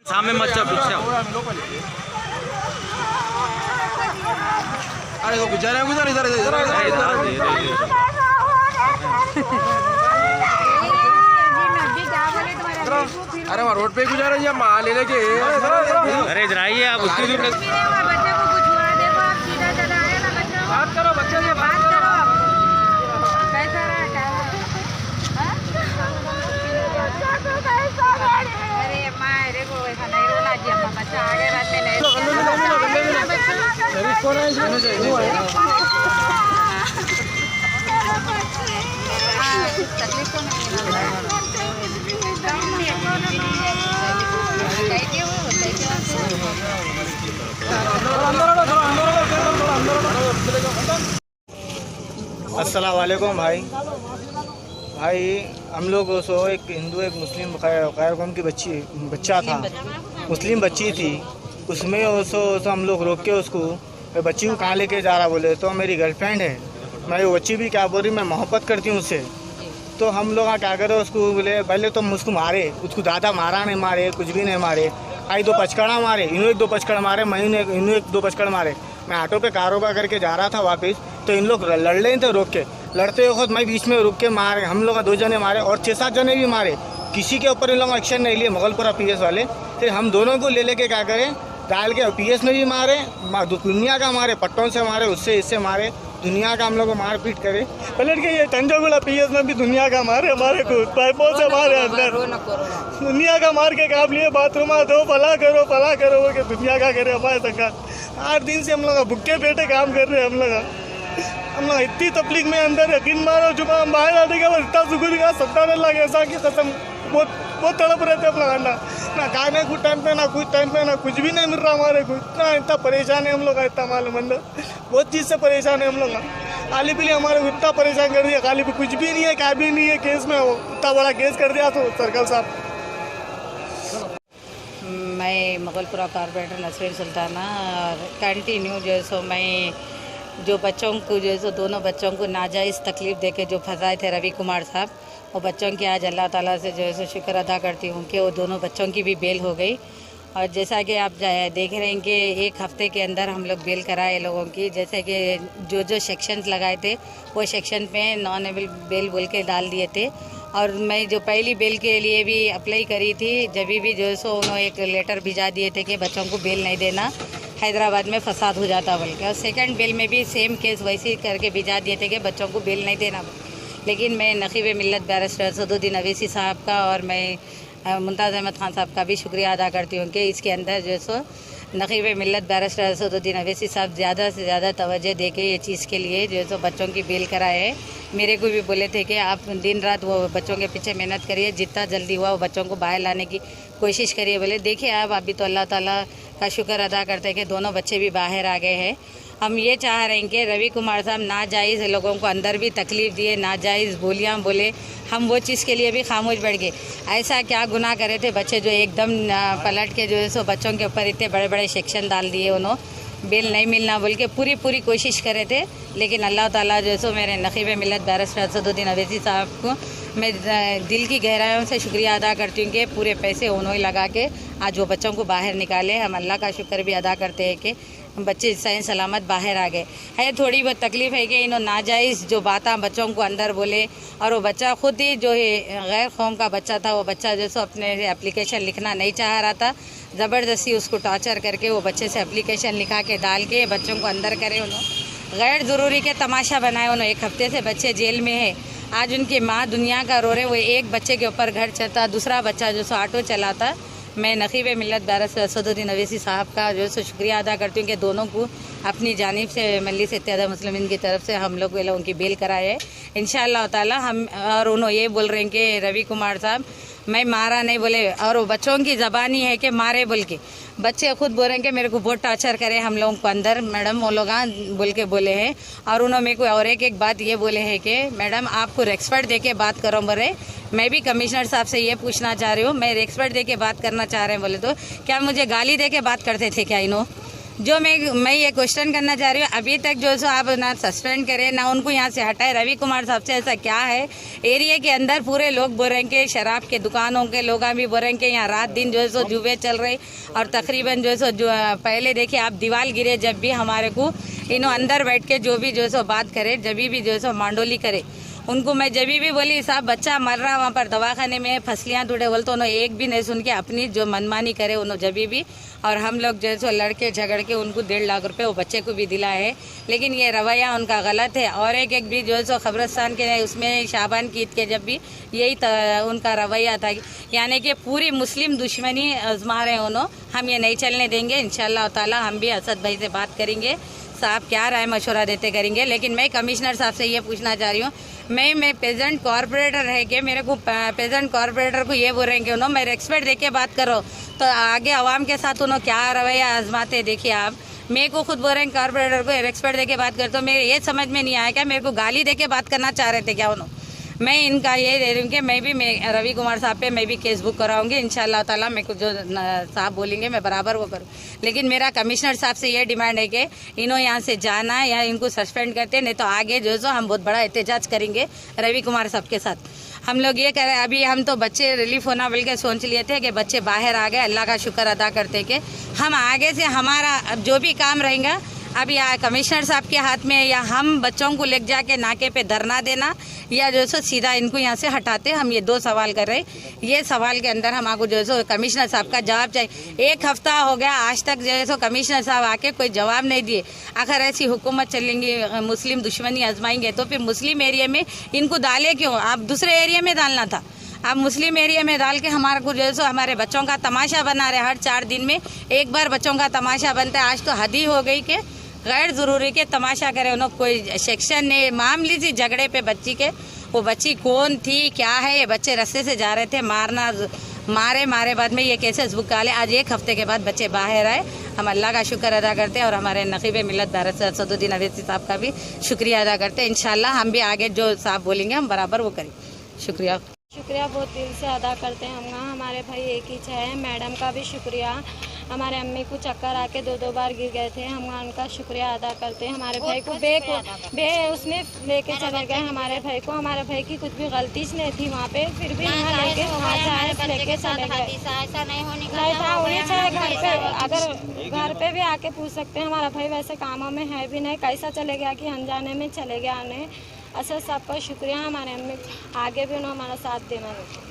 सामने मत जाओ, पीछे आओ। अरे वो गुजर इधर इधर इधर अरे वहाँ रोड पे गुजारा या माल ले लेके। अरे इधर आइए आप, उसकी दूर बच्चे को कुछ हुआ देखो, आप सीधा चला आया ना बच्चा। बात करो बच्चे से, बात करो आप। कैसा रहा अरे माँ देखो ऐसा नहीं रोना जी, अम्मा बच्चा आगे रहते नहीं। तकलीफ तो नहीं अस्सलाम वालेकुम भाई। हम लोग सो एक हिंदू एक मुस्लिम खैर कौम की बच्चा था, मुस्लिम बच्ची थी, उसमें सो हम लोग रोक के उसको बच्ची को कहाँ लेके जा रहा बोले तो मेरी गर्लफ्रेंड है, मैं वो बच्ची भी क्या बोल रही मैं मोहब्बत करती हूँ उससे। तो हम लोग क्या करें उसको बोले पहले तो उसको मारे, उसको ज़्यादा मारा नहीं, मारे कुछ भी नहीं मारे, आई 2 पचकड़ा मारे, इन्हों 1-2 पचकड़ मारे, मैं इन्हों 1-2 पचकड़ मारे। मैं ऑटो पे कारोबार करके जा रहा था वापस, तो इन लोग लड़ रहे थे रोक के, लड़ते वक्त मैं बीच में रुक के मारे, हम लोग 2 जने मारे और 6-7 जने भी मारे, किसी के ऊपर इन लोग एक्शन नहीं लिए मुगलपुरा PS वाले। फिर हम दोनों को ले लेके क्या करें डाल के PS में भी मारे, दुनिया का मारे, पट्टों से मारे, उससे इससे मारे, दुनिया का हम लोग को मार पीट करे। पलट के ये तंजागुड़ा PS में भी दुनिया का मारे, हमारे को पाइपों से मारे अंदर, दुनिया का मार के काम लिए बाथरूम दो फला करो वो कि दुनिया का करे हमारे तक। 8 दिन से हम लोग भुक्के पेटे काम कर रहे हैं। हम लोग इतनी तकलीफ में अंदर यकीन मारो जुमा हम बाहर आने के बाद इतना सुकून का 70 लगे ऐसा की कसम, बहुत तड़प रहे थे हम लोग। ना खाने कुछ टाइम पे, ना कुछ टाइम पे, ना कुछ भी नहीं मिल रहा हमारे को, इतना परेशान है हम लोग, इतना मालूम अंदर बहुत चीज़ से परेशान है हम लोग। खाली पीली हमारे को इतना परेशान कर दिया, खाली कुछ भी नहीं है, क्या भी नहीं है, केस में वो इतना बड़ा केस कर दिया तो सर्कल साहब। मैं मुगलपुरा कारपोरेटर नसरीन सुल्ताना कंटिन्यू जो है सो मैं जो बच्चों को जो है सो दोनों बच्चों को नाजायज़ तकलीफ़ देके जो फंसाए थे रवि कुमार साहब, वो बच्चों की आज अल्लाह ताला से जो है सो शुक्र अदा करती हूँ कि वो दोनों बच्चों की भी बेल हो गई। और जैसा कि आप देख रहे हैं कि 1 हफ्ते के अंदर हम लोग बेल कराए लोगों की, जैसे कि जो सेक्शंस लगाए थे वो सेक्शन पे नॉन एबल बेल बोल के डाल दिए थे। और मैं जो पहली बेल के लिए भी अप्लाई करी थी, जब भी जो है सो उन्होंने एक लेटर भिजा दिए थे कि बच्चों को बेल नहीं देना, हैदराबाद में फसाद हो जाता बोल के। और सेकंड बेल में भी सेम केस वैसे ही करके भिजा दिए थे कि बच्चों को बेल नहीं देना। लेकिन मैं नकीब मिल्लत बैरिस्टर असदुद्दीन अवैसी साहब का और मैं मुमताज़ अहमद खान साहब का भी शुक्रिया अदा करती हूँ कि इसके अंदर जो है सो नकीब मिल्लत बैरिस्टर असदुद्दीन अवैसी साहब ज़्यादा से ज़्यादा तवज्जो दे के ये चीज़ के लिए जो है सो बच्चों की बेल कराए है। मेरे को भी बोले थे कि आप दिन रात वो बच्चों के पीछे मेहनत करिए, जितना जल्दी हुआ वो बच्चों को बाहर लाने की कोशिश करिए। बोले देखिए आप अभी तो अल्लाह ताला का शुक्र अदा करते हैं कि दोनों बच्चे भी बाहर आ गए हैं। हम ये चाह रहे हैं कि रवि कुमार साहब नाजायज़ लोगों को अंदर भी तकलीफ़ दिए, नाजायज़ बोलियाँ बोले, हम वो चीज़ के लिए भी खामोश बैठ गए। ऐसा क्या गुनाह करे थे बच्चे जो एकदम पलट के जो है सो बच्चों के ऊपर इतने बड़े बड़े सेक्शन डाल दिए, उन्होंने बेल नहीं मिलना बोल के पूरी कोशिश करे थे। लेकिन अल्लाह ताला जो है सो मेरे नकीब मिल्लत बैरिस्टर असदुद्दीन अवैसी साहब को मैं दिल की गहराइयों से शुक्रिया अदा करती हूँ कि पूरे पैसे उन्होंने लगा के आज वो बच्चों को बाहर निकाले। हम अल्लाह का शुक्र भी अदा करते हैं कि बच्चे सही सलामत बाहर आ गए। है थोड़ी बहुत तकलीफ़ है कि इन्होंने नाजायज़ जो बातें बच्चों को अंदर बोले, और वो बच्चा खुद ही जो है गैर कौम का बच्चा था, वो बच्चा जो सो अपने एप्लीकेशन लिखना नहीं चाह रहा था, ज़बरदस्ती उसको टॉर्चर करके वो बच्चे से एप्लीकेशन लिखा के डाल के बच्चों को अंदर करे। उन्होंने गैर ज़रूरी के तमाशा बनाए। उन्होंने 1 हफ्ते से बच्चे जेल में है। आज उनकी माँ दुनिया का रो रहे, वो एक बच्चे के ऊपर घर चलता, दूसरा बच्चा जो सो ऑटो चलाता। मैं नकीब मिल्लत बैरिस्टर असदुद्दीन अवैसी साहब का जो है शुक्रिया अदा करती हूँ कि दोनों को अपनी जानिब से मजलिस इत्तेहाद मुस्लिमीन की तरफ से हम लोग उनकी बेल कराए है इंशाअल्लाह ताला। हम और उन्होंने ये बोल रहे हैं कि रवि कुमार साहब मैं मारा नहीं बोले, और वो बच्चों की ज़बानी है कि मारे बोल के, बच्चे खुद बोल रहे हैं कि मेरे को बहुत टॉर्चर करे हम लोगों को अंदर, मैडम वो लोग बोल के बोले हैं। और उन्होंने मेरे को और एक बात ये बोले हैं कि मैडम आपको रेस्पेक्ट दे के बात करो बोले। मैं भी कमिश्नर साहब से ये पूछना चाह रही हूँ, मैं रेस्पेक्ट दे के बात करना चाह रहे हैं बोले तो क्या मुझे गाली दे के बात करते थे क्या इन्हों? जो मैं ये क्वेश्चन करना चाह रही हूँ, अभी तक जो सो आप ना सस्पेंड करें ना उनको यहाँ से हटाए। रवि कुमार साहब से ऐसा क्या है? एरिया के अंदर पूरे लोग बोल रहे हैं कि शराब के दुकानों के लोग भी बोल रहे हैं कि यहाँ रात दिन जो है सो जुए चल रहे, और तकरीबन जो है सो पहले देखिए आप दीवार गिरे जब भी हमारे को इन्हों अंदर बैठ के जो भी जो है सो बात करे, जब भी जो है सो मांडोली करे, उनको मैं जब भी बोली साहब बच्चा मर रहा वहाँ पर दवाखाने में फसलियाँ टूटे बोलते, उन्होंने एक भी नहीं सुन के अपनी जो मनमानी करे उन्होंने जब भी, और हम लोग जो है सो लड़के झगड़ के उनको 1.5 लाख रुपए वो बच्चे को भी दिलाए है। लेकिन ये रवैया उनका गलत है। और एक भी जो है सो खबरस्तान के उसमें शाबान की ईद के जब भी यही उनका रवैया था, यानी कि पूरी मुस्लिम दुश्मनी आजमा रहे उन्होंने। हम ये नहीं चलने देंगे। इंशाल्लाह ताला हम भी असद भाई से बात करेंगे, साहब क्या राय मशवरा देते करेंगे। लेकिन मैं कमिश्नर साहब से ये पूछना चाह रही हूँ, मैं पेजेंट कॉर्पोरेटर है कि मेरे को पेजेंट कॉर्पोरेटर को ये बोल रहे हैं कि उन्होंने मैं रेस्पेक्ट दे के बात करो, तो आगे आवाम के साथ उन्होंने क्या रवैया आजमाते देखिए आप। मेरे को खुद बोल रहे हैं कॉर्पोरेटर को रेस्पेक्ट दे के बात कर, तो मेरे ये समझ में नहीं आया क्या मेरे को गाली दे के बात करना चाह रहे थे क्या उन्होंने? मैं इनका ये दे रही हूँ कि मैं रवि कुमार साहब पे मैं भी केस बुक कराऊंगी इंशाल्लाह ताला। मेरे को जो साहब बोलेंगे मैं बराबर वो करूँ। लेकिन मेरा कमिश्नर साहब से ये डिमांड है कि इन्हों यहाँ से जाना या इनको सस्पेंड करते, नहीं तो आगे जो हम बहुत बड़ा एहतजाज करेंगे रवि कुमार साहब के साथ। हम लोग ये कह रहे हैं, अभी हम तो बच्चे रिलीफ होना बोल के सोच लिए थे कि बच्चे बाहर आ गए, अल्लाह का शुक्र अदा करते कि हम आगे से हमारा जो भी काम रहेगा अभी कमिश्नर साहब के हाथ में, या हम बच्चों को ले जाके नाके पे धरना देना या जो सो सीधा इनको यहाँ से हटाते। हम ये 2 सवाल कर रहे हैं। ये सवाल के अंदर हमको जो सो कमिश्नर साहब का जवाब चाहिए। 1 हफ्ता हो गया आज तक जो सो कमिश्नर साहब आके कोई जवाब नहीं दिए। अगर ऐसी हुकूमत चलेंगी, मुस्लिम दुश्मनी आजमाएंगे, तो फिर मुस्लिम एरिया में इनको डाले क्यों? आप दूसरे एरिया में डालना था। आप मुस्लिम एरिया में डाल के हमारे को जो सो हमारे बच्चों का तमाशा बना रहे। हर 4 दिन में एक बार बच्चों का तमाशा बनता है। आज तो हद ही हो गई कि गैर ज़रूरी के तमाशा करे। उन्होंने कोई सेक्शन ने मामले से झगड़े पे बच्ची के, वो बच्ची कौन थी क्या है, ये बच्चे रास्ते से जा रहे थे, मारे बाद में ये केसेस बुक डाले। आज 1 हफ्ते के बाद बच्चे बाहर आए। हम अल्लाह का शुक्र अदा करते हैं और हमारे नकीब मिलत दारस असदुद्दीन अवैसी साहब का भी शुक्रिया अदा करते हैं। इंशाल्लाह हम भी आगे जो साहब बोलेंगे हम बराबर वो करें। शुक्रिया बहुत दिल से अदा करते हैं हम। हमारे भाई एक ही है। मैडम का भी शुक्रिया। हमारे अम्मी को चक्कर आके 2 बार गिर गए थे। हम उनका शुक्रिया अदा करते हैं। हमारे भाई को उसमें लेके चले गए हमारे भाई को। हमारे भाई की कुछ भी गलती नहीं थी वहाँ पे, फिर भी यहाँ लेके वहाँ से लेके चले गए। ऐसा नहीं था उन्हें चाहे घर पे, अगर घर पे भी आके पूछ सकते हैं। हमारा भाई वैसे कामों में है भी नहीं, कैसा चले गया कि अनजाने में चले गया। उन्हें असद साहब का शुक्रिया। हमारे अम्मी आगे भी उन्होंने हमारा साथ देना है।